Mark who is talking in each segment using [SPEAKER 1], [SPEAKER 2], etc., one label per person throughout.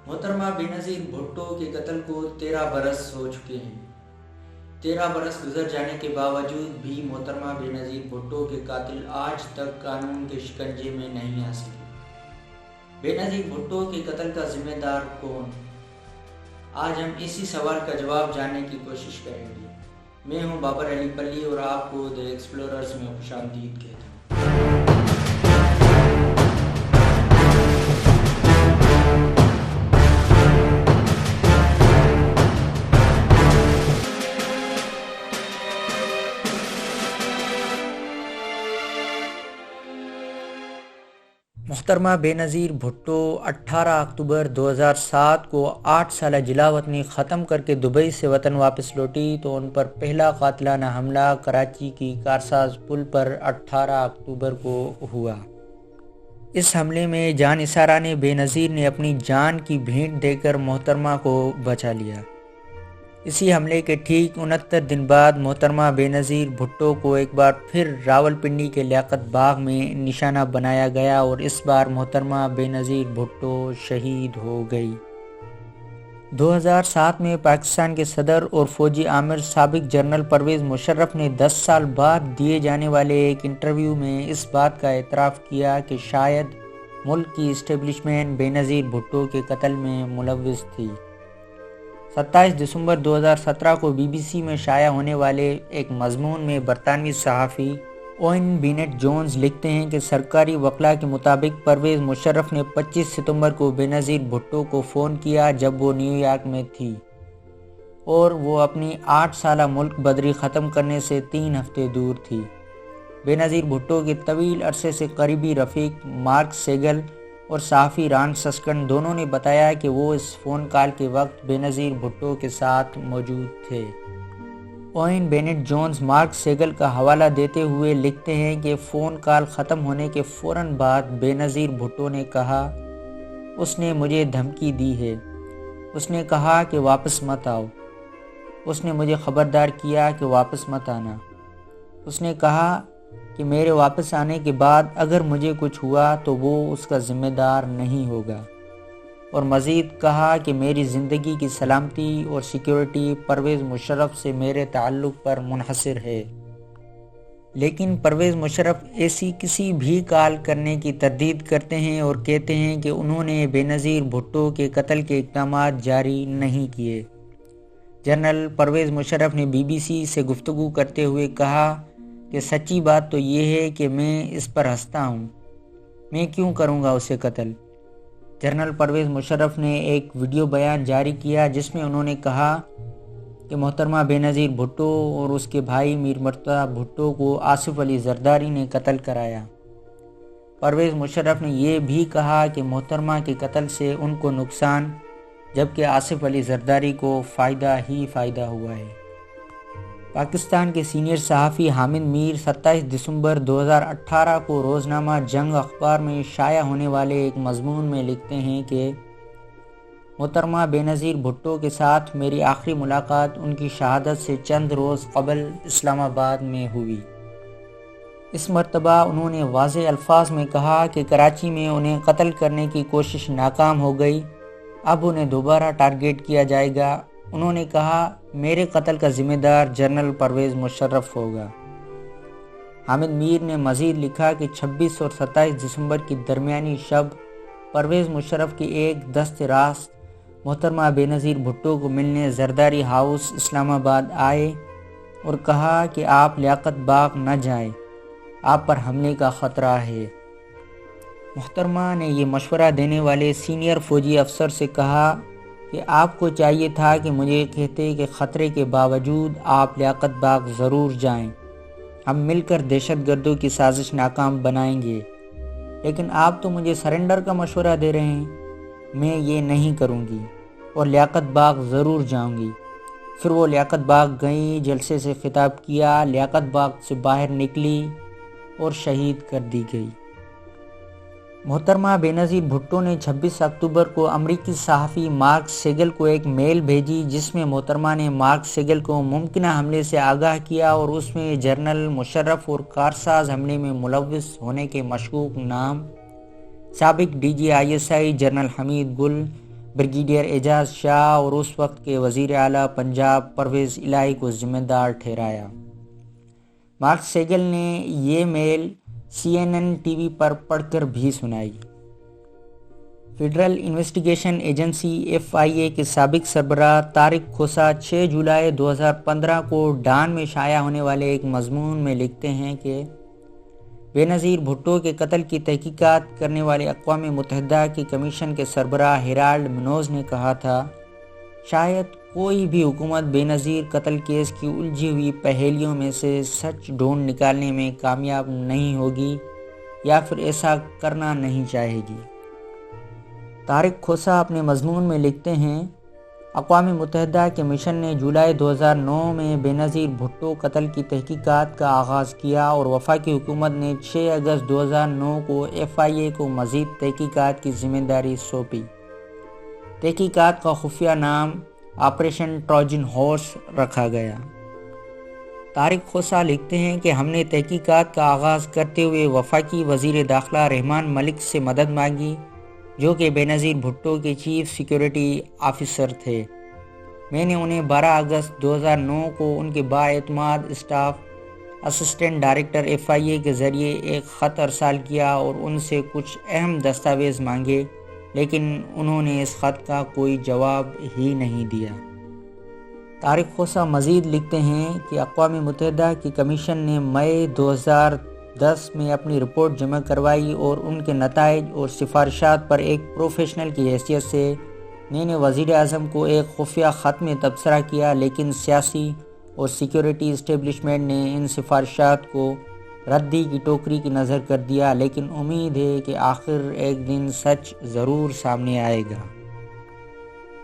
[SPEAKER 1] محترمہ بینظیر بھٹو کے قتل کو 13 برس ہو چکے ہیں۔ 13 برس گزر جانے کے باوجود بھی محترمہ بینظیر بھٹو کے قاتل آج تک قانون کے شکنجے میں نہیں آ سکے۔ بینظیر بھٹو کے قتل کا ذمہ دار کون؟ آج ہم اسی سوال کا جواب جاننے کی کوشش کریں گے۔ میں ہوں بابر علی پلی اور آپ کو دی ایکسپلوررز میں خوش آمدید کہتا ہوں۔ محترمہ بینظیر بھٹو 18 اکتوبر 2007 کو 8 سالہ جلا وطنی ختم کر کے دبئی سے وطن واپس لوٹی تو ان پر پہلا قاتلانہ حملہ کراچی کی کارساز پل پر 18 اکتوبر کو ہوا۔ اس حملے میں جان نثارہ نے بینظیر نے اپنی جان کی بھیٹ دے کر محترمہ کو بچا لیا۔ اسی حملے کے ٹھیک 69 دن بعد محترمہ بینظیر بھٹو کو ایک بار پھر راولپنڈی کے لیاقت باغ میں نشانہ بنایا گیا اور اس بار محترمہ بینظیر بھٹو شہید ہو گئی۔ 2007 میں پاکستان کے صدر اور فوجی آمر سابق جنرل پرویز مشرف نے 10 سال بعد دیے جانے والے ایک انٹرویو میں اس بات کا اعتراف کیا کہ شاید ملک کی اسٹیبلشمنٹ بینظیر بھٹو کے قتل میں ملوث تھی۔ 27 دسمبر 2017 کو بی بی سی میں شائع ہونے والے ایک مضمون میں برطانوی صحافی اوین بینٹ جونز لکھتے ہیں کہ سرکاری وکلاء کے مطابق پرویز مشرف نے 25 ستمبر کو بینظیر بھٹو کو فون کیا جب وہ نیو یارک میں تھی اور وہ اپنی 8 سالہ ملک بدری ختم کرنے سے 3 ہفتے دور تھی۔ بینظیر بھٹو کے طویل عرصے سے قریبی رفیق مارک سیگل اور صحافی ران سسکنڈ دونوں نے بتایا کہ وہ اس فون کال کے وقت بینظیر بھٹو کے ساتھ موجود تھے۔ اوین بینٹ جونز مارک سیگل کا حوالہ دیتے ہوئے لکھتے ہیں کہ فون کال ختم ہونے کے فوراً بعد بینظیر بھٹو نے کہا، اس نے مجھے دھمکی دی ہے، اس نے کہا کہ واپس مت آؤ، اس نے مجھے خبردار کیا کہ واپس مت آنا، اس نے کہا کہ میرے واپس آنے کے بعد اگر مجھے کچھ ہوا تو وہ اس کا ذمہ دار نہیں ہوگا، اور مزید کہا کہ میری زندگی کی سلامتی اور سیکیورٹی پرویز مشرف سے میرے تعلق پر منحصر ہے۔ لیکن پرویز مشرف ایسی کسی بھی کال کرنے کی تردید کرتے ہیں اور کہتے ہیں کہ انہوں نے بینظیر بھٹو کے قتل کے اقدامات جاری نہیں کیے۔ جنرل پرویز مشرف نے بی بی سی سے گفتگو کرتے ہوئے کہا کہ سچی بات تو یہ ہے کہ میں اس پر ہنستا ہوں، میں کیوں کروں گا اسے قتل۔ جنرل پرویز مشرف نے ایک ویڈیو بیان جاری کیا جس میں انہوں نے کہا کہ محترمہ بینظیر بھٹو اور اس کے بھائی میر مرتضیٰ بھٹو کو آصف علی زرداری نے قتل کرایا۔ پرویز مشرف نے یہ بھی کہا کہ محترمہ کے قتل سے ان کو نقصان جبکہ آصف علی زرداری کو فائدہ ہی فائدہ ہوا ہے۔ پاکستان کے سینئر صحافی حامد میر 27 دسمبر 2018 کو روزنامہ جنگ اخبار میں شائع ہونے والے ایک مضمون میں لکھتے ہیں کہ محترمہ بینظیر بھٹو کے ساتھ میری آخری ملاقات ان کی شہادت سے چند روز قبل اسلام آباد میں ہوئی۔ اس مرتبہ انہوں نے واضح الفاظ میں کہا کہ کراچی میں انہیں قتل کرنے کی کوشش ناکام ہو گئی، اب انہیں دوبارہ ٹارگیٹ کیا جائے گا۔ انہوں نے کہا، میرے قتل کا ذمہ دار جنرل پرویز مشرف ہوگا۔ حامد میر نے مزید لکھا کہ 26 اور 27 دسمبر کی درمیانی شب پرویز مشرف کی ایک دست راست محترمہ بینظیر بھٹو کو ملنے زرداری ہاؤس اسلام آباد آئے اور کہا کہ آپ لیاقت باغ نہ جائیں، آپ پر حملے کا خطرہ ہے۔ محترمہ نے یہ مشورہ دینے والے سینئر فوجی افسر سے کہا کہ آپ کو چاہیے تھا کہ مجھے کہتے کہ خطرے کے باوجود آپ لیاقت باغ ضرور جائیں، ہم مل کر دہشت گردوں کی سازش ناکام بنائیں گے، لیکن آپ تو مجھے سرنڈر کا مشورہ دے رہے ہیں۔ میں یہ نہیں کروں گی اور لیاقت باغ ضرور جاؤں گی۔ پھر وہ لیاقت باغ گئیں، جلسے سے خطاب کیا، لیاقت باغ سے باہر نکلی اور شہید کر دی گئی۔ محترمہ بینظیر بھٹو نے 26 اکتوبر کو امریکی صحافی مارک سیگل کو ایک میل بھیجی جس میں محترمہ نے مارک سیگل کو ممکنہ حملے سے آگاہ کیا اور اس میں جنرل مشرف اور کارساز حملے میں ملوث ہونے کے مشکوک نام سابق D G I S I general Hamid Gul, brigadier Ijaz Shah اور اس وقت کے وزیر اعلیٰ پنجاب پرویز الہی کو ذمہ دار ٹھہرایا۔ مارک سیگل نے یہ میل CNN ٹی وی پر پڑھ کر بھی سنائی۔ فیڈرل انویسٹیگیشن ایجنسی FIA کے سابق سربراہ طارق کھوسہ 6 جولائی 2015 کو ڈان میں شائع ہونے والے ایک مضمون میں لکھتے ہیں کہ بے نظیر بھٹو کے قتل کی تحقیقات کرنے والے اقوام متحدہ کی کمیشن کے سربراہ ہیرالڈ منوز نے کہا تھا، شاید کوئی بھی حکومت بے نظیر قتل کیس کی الجھی ہوئی پہیلیوں میں سے سچ ڈھونڈ نکالنے میں کامیاب نہیں ہوگی یا پھر ایسا کرنا نہیں چاہے گی۔ طارق کھوسہ اپنے مضمون میں لکھتے ہیں، اقوام متحدہ کے مشن نے جولائی 2009 میں بے نظیر بھٹو قتل کی تحقیقات کا آغاز کیا اور وفاقی حکومت نے 6 اگست 2009 کو FIA کو مزید تحقیقات کی ذمہ داری سونپی۔ تحقیقات کا خفیہ نام آپریشن ٹروجن ہارس رکھا گیا۔ طارق کھوسہ لکھتے ہیں کہ ہم نے تحقیقات کا آغاز کرتے ہوئے وفاقی وزیر داخلہ رحمان ملک سے مدد مانگی، جو کہ بے نظیر بھٹو کے چیف سیکیورٹی آفیسر تھے۔ میں نے انہیں 12 اگست 2009 کو ان کے بااعتماد اسٹاف اسسٹنٹ ڈائریکٹر FIA کے ذریعے ایک خط ارسال کیا اور ان سے کچھ اہم دستاویز مانگے، لیکن انہوں نے اس خط کا کوئی جواب ہی نہیں دیا۔ طارق کھوسہ مزید لکھتے ہیں کہ اقوام متحدہ کی کمیشن نے مئی 2010 میں اپنی رپورٹ جمع کروائی اور ان کے نتائج اور سفارشات پر ایک پروفیشنل کی حیثیت سے میں نے وزیر اعظم کو ایک خفیہ خط میں تبصرہ کیا، لیکن سیاسی اور سیکیورٹی اسٹیبلشمنٹ نے ان سفارشات کو ردی کی ٹوکری کی نظر کر دیا، لیکن امید ہے کہ آخر ایک دن سچ ضرور سامنے آئے گا۔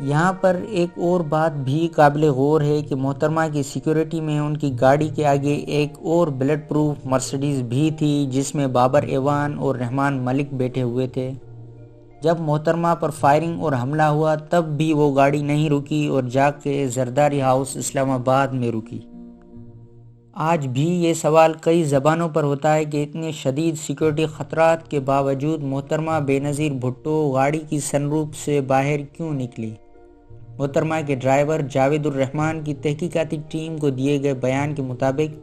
[SPEAKER 1] یہاں پر ایک اور بات بھی قابل غور ہے کہ محترمہ کی سیکیورٹی میں ان کی گاڑی کے آگے ایک اور بلٹ پروف مرسیڈیز بھی تھی جس میں بابر ایوان اور رحمان ملک بیٹھے ہوئے تھے۔ جب محترمہ پر فائرنگ اور حملہ ہوا تب بھی وہ گاڑی نہیں رکی اور جا کے زرداری ہاؤس اسلام آباد میں رکی۔ آج بھی یہ سوال کئی زبانوں پر ہوتا ہے کہ اتنے شدید سیکیورٹی خطرات کے باوجود محترمہ بے نظیر بھٹو گاڑی کی سن روف سے باہر کیوں نکلی۔ محترمہ کے ڈرائیور جاوید الرحمان کی تحقیقاتی ٹیم کو دیے گئے بیان کے مطابق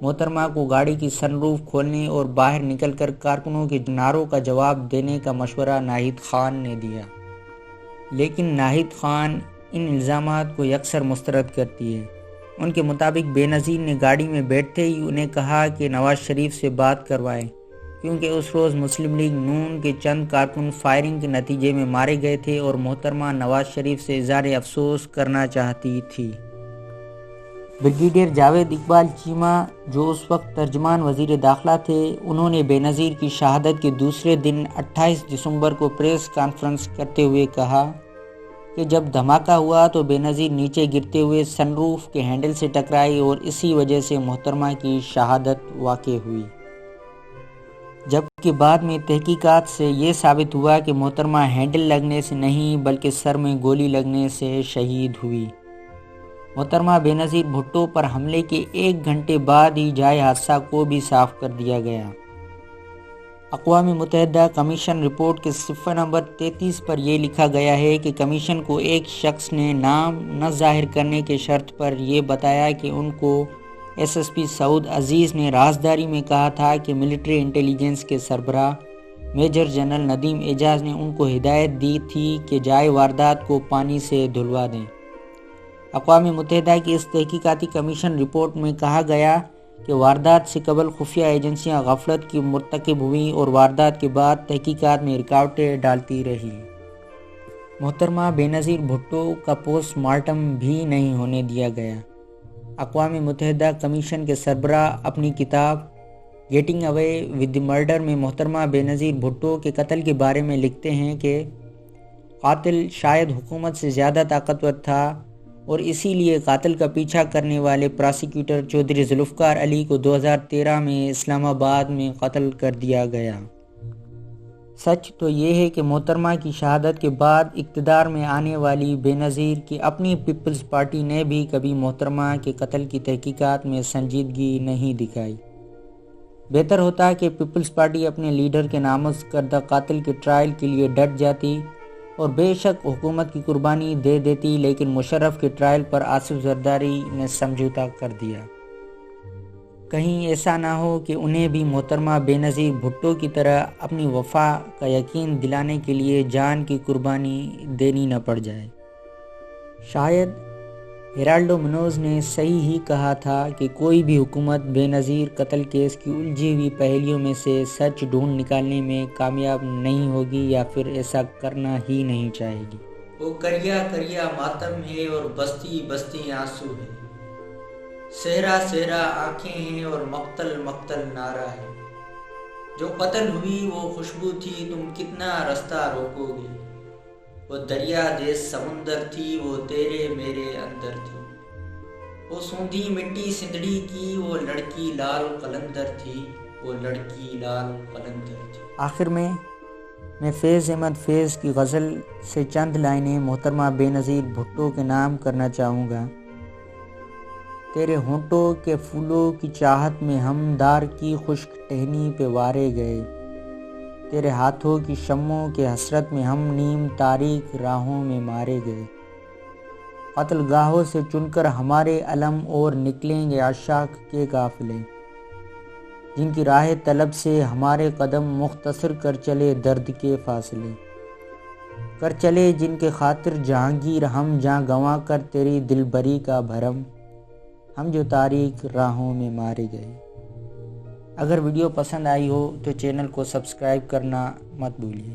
[SPEAKER 1] محترمہ کو گاڑی کی سن روف کھولنے اور باہر نکل کر کارکنوں کے نعروں کا جواب دینے کا مشورہ ناہید خان نے دیا، لیکن ناہید خان ان الزامات کو یکسر مسترد کرتی ہے۔ ان کے مطابق بے نظیر نے گاڑی میں بیٹھتے ہی انہیں کہا کہ نواز شریف سے بات کروائیں، کیونکہ اس روز مسلم لیگ نون کے چند کارکن فائرنگ کے نتیجے میں مارے گئے تھے اور محترمہ نواز شریف سے اظہار افسوس کرنا چاہتی تھی۔ بریگیڈیئر جاوید اقبال چیمہ، جو اس وقت ترجمان وزیر داخلہ تھے، انہوں نے بے نظیر کی شہادت کے دوسرے دن 28 دسمبر کو پریس کانفرنس کرتے ہوئے کہا کہ جب دھماکہ ہوا تو بے نظیر نیچے گرتے ہوئے سن روف کے ہینڈل سے ٹکرائی اور اسی وجہ سے محترمہ کی شہادت واقع ہوئی، جبکہ بعد میں تحقیقات سے یہ ثابت ہوا کہ محترمہ ہینڈل لگنے سے نہیں بلکہ سر میں گولی لگنے سے شہید ہوئی۔ محترمہ بے نظیر بھٹو پر حملے کے 1 گھنٹے بعد ہی جائے حادثہ کو بھی صاف کر دیا گیا۔ اقوام متحدہ کمیشن رپورٹ کے صفحہ نمبر 33 پر یہ لکھا گیا ہے کہ کمیشن کو ایک شخص نے نام نہ ظاہر کرنے کے شرط پر یہ بتایا کہ ان کو SSP سعود عزیز نے رازداری میں کہا تھا کہ ملٹری انٹیلیجنس کے سربراہ میجر جنرل ندیم اعجاز نے ان کو ہدایت دی تھی کہ جائے واردات کو پانی سے دھلوا دیں۔ اقوام متحدہ کی اس تحقیقاتی کمیشن رپورٹ میں کہا گیا کہ واردات سے قبل خفیہ ایجنسیاں غفلت کی مرتکب ہوئیں اور واردات کے بعد تحقیقات میں رکاوٹیں ڈالتی رہیں۔ محترمہ بے نظیر بھٹو کا پوسٹ مارٹم بھی نہیں ہونے دیا گیا۔ اقوام متحدہ کمیشن کے سربراہ اپنی کتاب getting away with the murder میں محترمہ بے نظیر بھٹو کے قتل کے بارے میں لکھتے ہیں کہ قاتل شاید حکومت سے زیادہ طاقتور تھا اور اسی لیے قاتل کا پیچھا کرنے والے پراسیکیوٹر چودھری ذوالفقار علی کو 2013 میں اسلام آباد میں قتل کر دیا گیا۔ سچ تو یہ ہے کہ محترمہ کی شہادت کے بعد اقتدار میں آنے والی بے نظیر کی اپنی پیپلز پارٹی نے بھی کبھی محترمہ کے قتل کی تحقیقات میں سنجیدگی نہیں دکھائی۔ بہتر ہوتا کہ پیپلز پارٹی اپنے لیڈر کے نامزد کردہ قاتل کے ٹرائل کے لیے ڈٹ جاتی اور بے شک حکومت کی قربانی دے دیتی، لیکن مشرف کے ٹرائل پر آصف زرداری نے سمجھوتا کر دیا۔ کہیں ایسا نہ ہو کہ انہیں بھی محترمہ بینظیر بھٹو کی طرح اپنی وفا کا یقین دلانے کے لیے جان کی قربانی دینی نہ پڑ جائے۔ شاید ہیرالڈو منوز نے صحیح ہی کہا تھا کہ کوئی بھی حکومت بینظیر قتل کیس کی الجھی ہوئی پہلیوں میں سے سچ ڈھونڈ نکالنے میں کامیاب نہیں ہوگی، یا پھر ایسا کرنا ہی نہیں چاہے گی۔ وہ کریا کریا ماتم ہے اور بستی بستی آنسو ہے، صحرا صحرا آنکھیں ہیں اور مقتل مقتل نعرہ ہے۔ جو قتل ہوئی وہ خوشبو تھی، تم کتنا رستہ روکو گے؟ وہ دریا دیس سمندر تھی، وہ تیرے میرے اندر تھی۔ وہ سوندھی مٹی سندڑی کی، وہ لڑکی لال قلندر تھی، وہ لڑکی لال قلندر تھی۔ آخر میں فیض احمد فیض کی غزل سے چند لائنیں محترمہ بینظیر بھٹو کے نام کرنا چاہوں گا۔ تیرے ہونٹوں کے پھولوں کی چاہت میں ہم دار کی خشک ٹہنی پہ وارے گئے، تیرے ہاتھوں کی شمعوں کے حسرت میں ہم نیم تاریک راہوں میں مارے گئے۔ قتل گاہوں سے چن کر ہمارے علم اور نکلیں گے عشاق کے قافلے، جن کی راہ طلب سے ہمارے قدم مختصر کر چلے درد کے فاصلے، کر چلے جن کے خاطر جہانگیر ہم جاں گنوا کر تیری دلبری کا بھرم، ہم جو تاریک راہوں میں مارے گئے۔ اگر ویڈیو پسند آئی ہو تو چینل کو سبسکرائب کرنا مت بھولیے۔